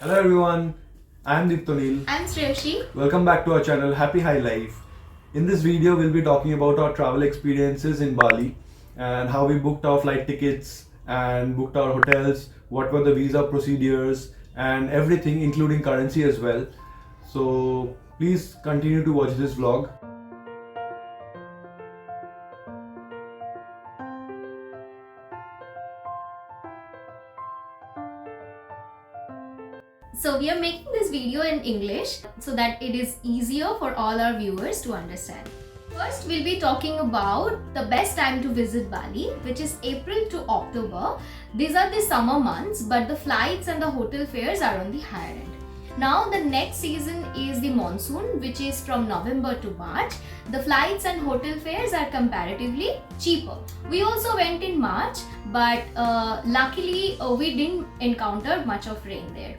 Hello everyone, I am Diptonil. I'm Sreyashi. Welcome back to our channel Happy High Life. In this video, we'll be talking about our travel experiences in Bali and how we booked our flight tickets and booked our hotels, what were the visa procedures and everything including currency as well. So please continue to watch this vlog. So we are making this video in English so that it is easier for all our viewers to understand. First, we'll be talking about the best time to visit Bali, which is April to October. These are the summer months, but the flights and the hotel fares are on the higher end. Now the next season is the monsoon, which is from November to March. The flights and hotel fares are comparatively cheaper. We also went in March, but luckily we didn't encounter much of rain there.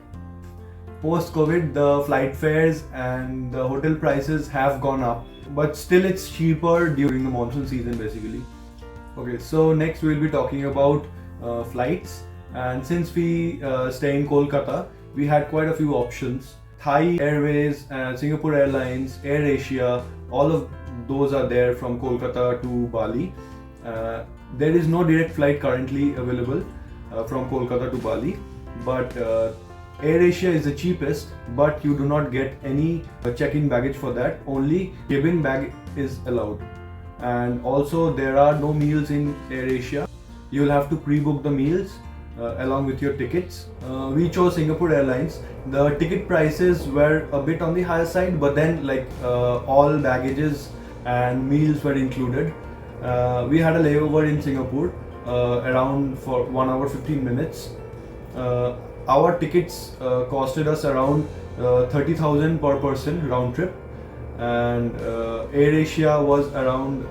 Post-COVID, the flight fares and the hotel prices have gone up, but still it's cheaper during the monsoon season basically. Okay, so next we'll be talking about flights, and since we stay in Kolkata, we had quite a few options. Thai Airways, Singapore Airlines, Air Asia, all of those are there from Kolkata to Bali. There is no direct flight currently available from Kolkata to Bali, but Air Asia is the cheapest, but you do not get any check-in baggage for that. Only cabin bag is allowed. And also there are no meals in Air Asia. You will have to pre-book the meals along with your tickets. We chose Singapore Airlines. The ticket prices were a bit on the higher side, but then all baggages and meals were included. We had a layover in Singapore around for 1 hour 15 minutes. Our tickets costed us around 30,000 per person round trip, and Air Asia was around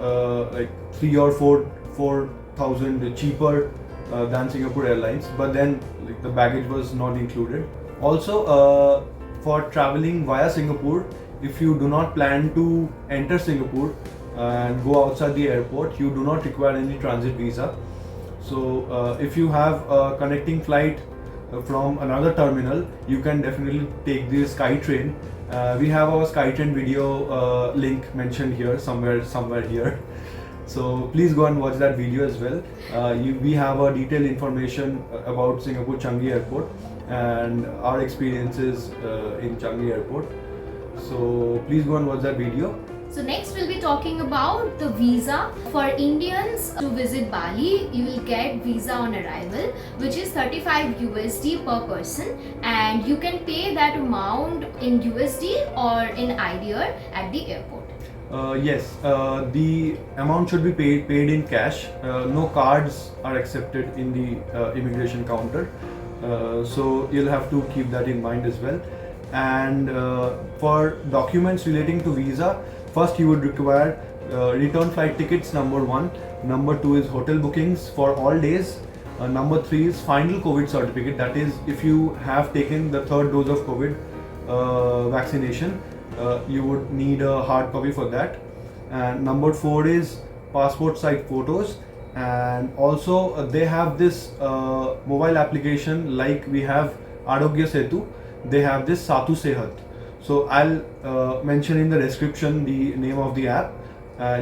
3 or 4,000 cheaper than Singapore Airlines, but then the baggage was not included. Also, for traveling via Singapore, if you do not plan to enter Singapore and go outside the airport, you do not require any transit visa. So if you have a connecting flight from another terminal, you can definitely take the SkyTrain. We have our SkyTrain video link mentioned here somewhere here. So please go and watch that video as well. We have a detailed information about Singapore Changi Airport and our experiences in Changi Airport. So please go and watch that video. So next we'll be talking about the visa. For Indians to visit Bali, you will get visa on arrival, which is 35 USD per person, and you can pay that amount in USD or in IDR at the airport. Yes, the amount should be paid in cash. No cards are accepted in the immigration counter, so you'll have to keep that in mind as well. And for documents relating to visa, first you would require return flight tickets, number 1. Number 2 is hotel bookings for all days. Number 3 is final COVID certificate, that is if you have taken the 3rd dose of COVID vaccination, you would need a hard copy for that. And number 4 is passport size photos, and also they have this mobile application like we have Arogya Setu, they have this Satusehat. So I'll mention in the description the name of the app.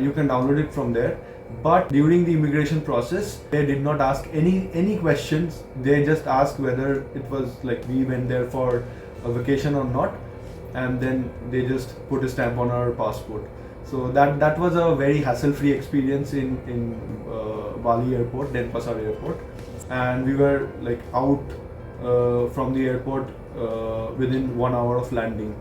You can download it from there. But during the immigration process, they did not ask any questions. They just asked whether it was like we went there for a vacation or not, and then they just put a stamp on our passport. So that was a very hassle-free experience in Bali Airport, Denpasar Airport, and we were out from the airport within 1 hour of landing.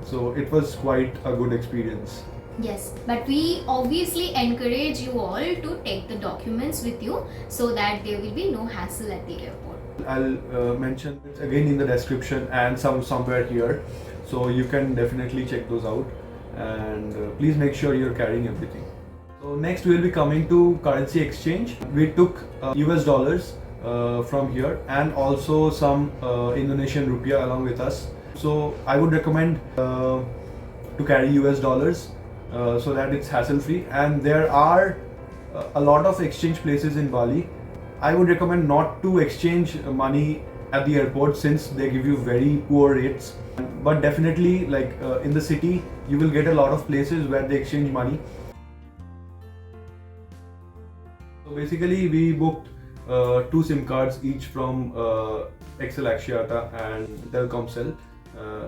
So it was quite a good experience. Yes, but we obviously encourage you all to take the documents with you so that there will be no hassle at the airport. I'll mention it again in the description and somewhere here, so you can definitely check those out, and please make sure you're carrying everything. So next we'll be coming to currency exchange. We took US dollars from here and also some Indonesian rupiah along with us. So I would recommend to carry US dollars so that it's hassle free, and there are a lot of exchange places in Bali. I would recommend not to exchange money at the airport, since they give you very poor rates. But definitely, like in the city, you will get a lot of places where they exchange money. So basically, we booked 2 SIM cards each from XL Axiata and Telkomsel,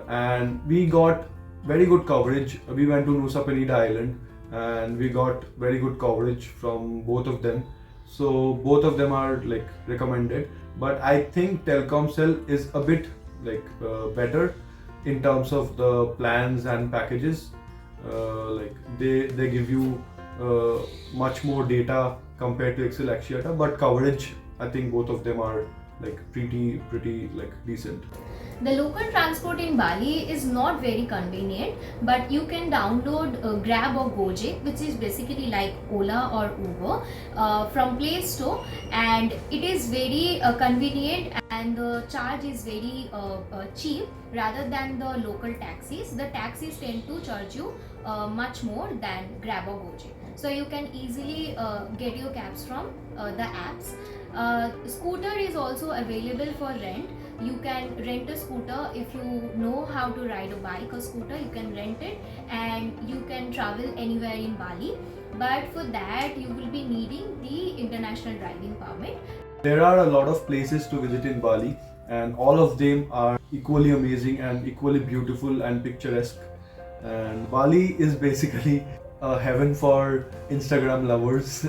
and we got very good coverage. We went to Nusa Penida Island and we got very good coverage from both of them. So both of them are like recommended, but I think Telkomsel is a bit like better in terms of the plans and packages. Like they give you much more data compared to XL Axiata, but coverage, I think both of them are like pretty like decent. The local transport in Bali is not very convenient, but you can download Grab or Gojek, which is basically like Ola or Uber, from Play Store, and it is very convenient, and the charge is very cheap rather than the local taxis. The taxis tend to charge you much more than Grab or Gojek. So you can easily get your cabs from the apps. Scooter is also available for rent. You can rent a scooter if you know how to ride a bike or scooter. You can rent it and you can travel anywhere in Bali. But for that, you will be needing the international driving permit. There are a lot of places to visit in Bali, and all of them are equally amazing and equally beautiful and picturesque. And Bali is basically a heaven for Instagram lovers,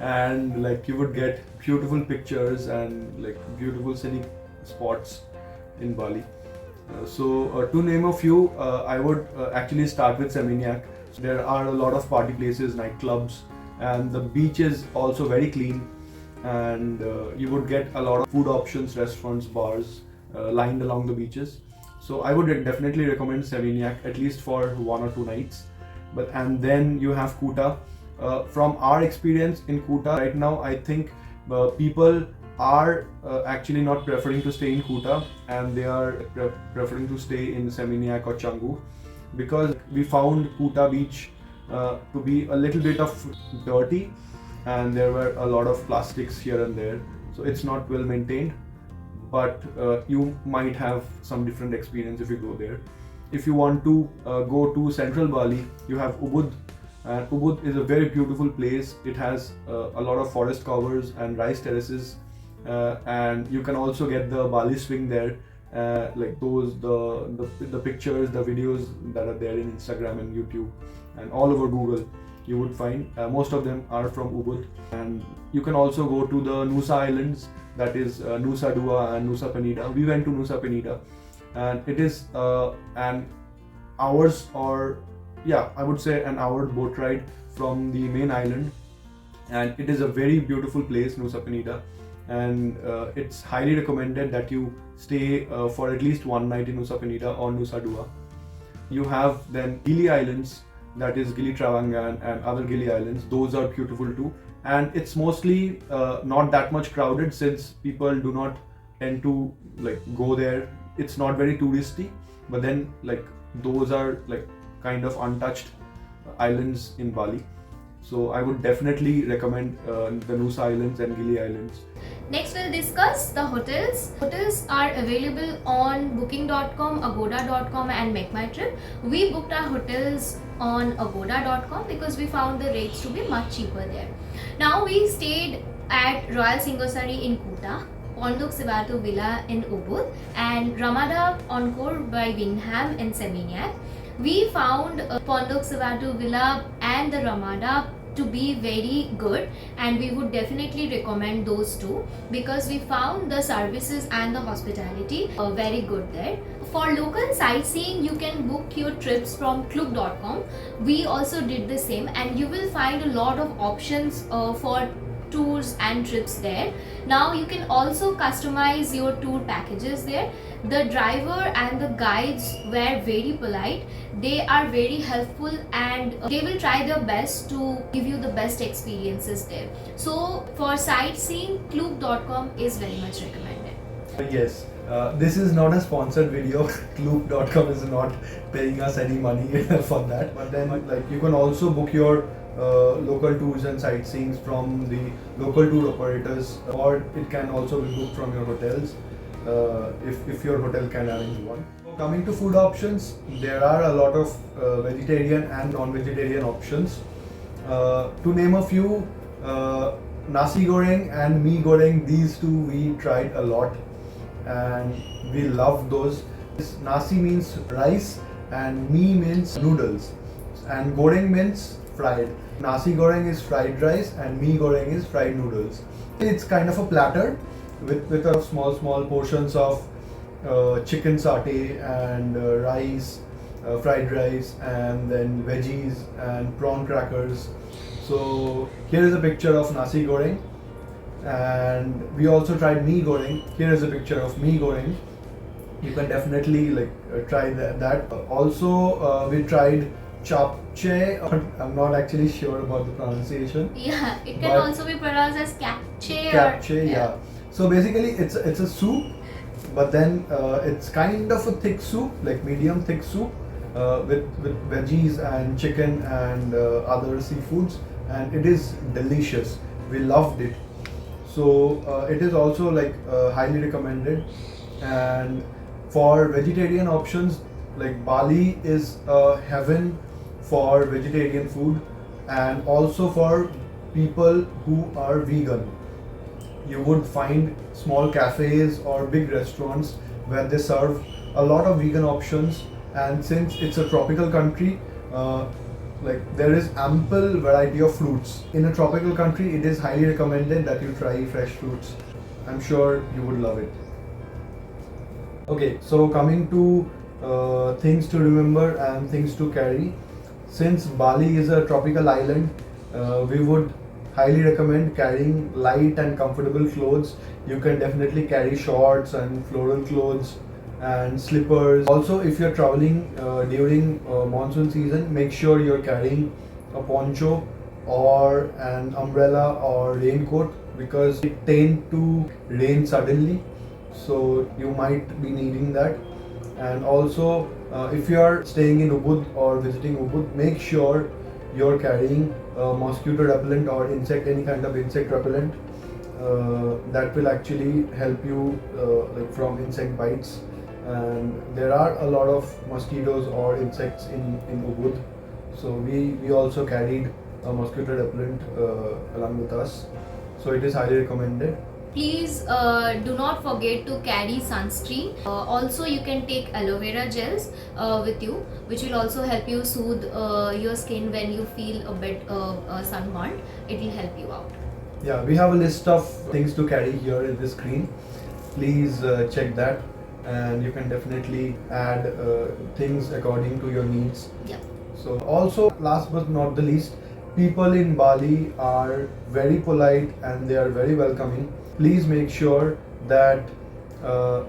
and like you would get beautiful pictures and like beautiful scenic spots in Bali. To name a few, I would actually start with Seminyak. So there are a lot of party places, nightclubs, and the beach is also very clean, and you would get a lot of food options, restaurants, bars lined along the beaches. So I would definitely recommend Seminyak at least for 1 or 2 nights. And then you have Kuta. From our experience in Kuta right now, I think people are actually not preferring to stay in Kuta, and they are preferring to stay in Seminyak or Canggu, because we found Kuta beach to be a little bit of dirty, and there were a lot of plastics here and there, so it's not well maintained. But you might have some different experience if you go there. If you want to go to central Bali, you have Ubud. And Ubud is a very beautiful place. It has a lot of forest covers and rice terraces, and you can also get the Bali swing there, like those the pictures, the videos that are there in Instagram and YouTube and all over Google. You would find most of them are from Ubud. And you can also go to the Nusa Islands, that is Nusa Dua and Nusa Penida. We went to Nusa Penida, and it is an hours, or yeah, I would say an hour boat ride from the main island, and it is a very beautiful place, Nusa Penida, and it's highly recommended that you stay for at least 1 night in Nusa Penida or Nusa Dua. You have then Gili Islands, that is Gili Trawangan and other Gili Islands. Those are beautiful too, and it's mostly not that much crowded, since people do not tend to like go there. It's not very touristy, but then like those are like kind of untouched islands in Bali. So I would definitely recommend the Nusa Islands and Gili Islands. Next, we'll discuss the hotels. Hotels are available on booking.com, agoda.com and Make My Trip. We booked our hotels on agoda.com because we found the rates to be much cheaper there. Now we stayed at Royal Singosari in Kuta, Pondok Sivatu Villa in Ubud, and Ramada Encore by Wingham in Seminyak. We found Pondok Sivatu Villa and the Ramada to be very good, and we would definitely recommend those two because we found the services and the hospitality very good there. For local sightseeing, you can book your trips from Klook.com. We also did the same, and you will find a lot of options for tours and trips there. Now you can also customize your tour packages there. The driver and the guides were very polite. They are very helpful, and they will try their best to give you the best experiences there. So for sightseeing, Klook.com is very much recommended. Yes, this is not a sponsored video. Klook.com is not paying us any money for that. But then like you can also book your local tours and sightseeing from the local tour operators, or it can also be booked from your hotels. if your hotel can arrange one. So coming to food options, there are a lot of vegetarian and non-vegetarian options. To name a few, nasi goreng and mee goreng, these two we tried a lot and we love those. Nasi means rice and mee means noodles, and goreng means fried. Nasi goreng is fried rice and mee goreng is fried noodles. It's kind of a platter with a small portions of chicken satay and rice, fried rice, and then veggies and prawn crackers. So here is a picture of nasi goreng, and we also tried mee goreng. Here is a picture of mee goreng. You can definitely try that. Also, we tried chapche. I'm not actually sure about the pronunciation. Yeah, it can also be pronounced as capche. Capche, yeah. So basically, it's a soup, but then it's kind of a thick soup, like medium thick soup, with veggies and chicken and other seafoods, and it is delicious. We loved it. So it is also highly recommended. And for vegetarian options, like Bali is a heaven for vegetarian food, and also for people who are vegan. You would find small cafes or big restaurants where they serve a lot of vegan options, and since it's a tropical country, there is ample variety of fruits. In a tropical country, it is highly recommended that you try fresh fruits. I'm sure you would love it. Okay, so coming to things to remember and things to carry. Since Bali is a tropical island, we would highly recommend carrying light and comfortable clothes. You can definitely carry shorts and floral clothes and slippers. Also, if you're traveling during monsoon season, make sure you're carrying a poncho or an umbrella or raincoat, because it tends to rain suddenly, so you might be needing that. And also, if you are staying in Ubud or visiting Ubud, make sure you're carrying mosquito repellent or any kind of insect repellent. That will actually help you from insect bites. And there are a lot of mosquitoes or insects in Ubud, so we also carried a mosquito repellent along with us, so it is highly recommended. Please do not forget to carry sunscreen. Also, you can take aloe vera gels with you, which will also help you soothe your skin when you feel a bit sunburned. It will help you out. Yeah, we have a list of things to carry here in the screen. Please check that, and you can definitely add things according to your needs. Yeah. So also, last but not the least, people in Bali are very polite and they are very welcoming. Please make sure that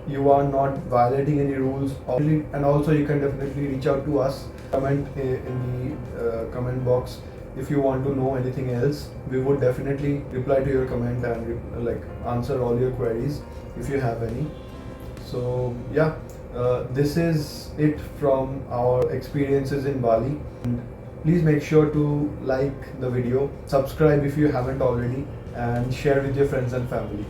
you are not violating any rules. And also, you can definitely reach out to us. Comment in the comment box if you want to know anything else. We would definitely reply to your comment and answer all your queries if you have any. So yeah, this is it from our experiences in Bali. And please make sure to like the video, subscribe if you haven't already, and share with your friends and family.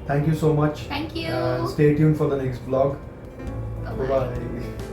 Thank you so much. Thank you. And stay tuned for the next vlog. Bye-bye. Bye-bye.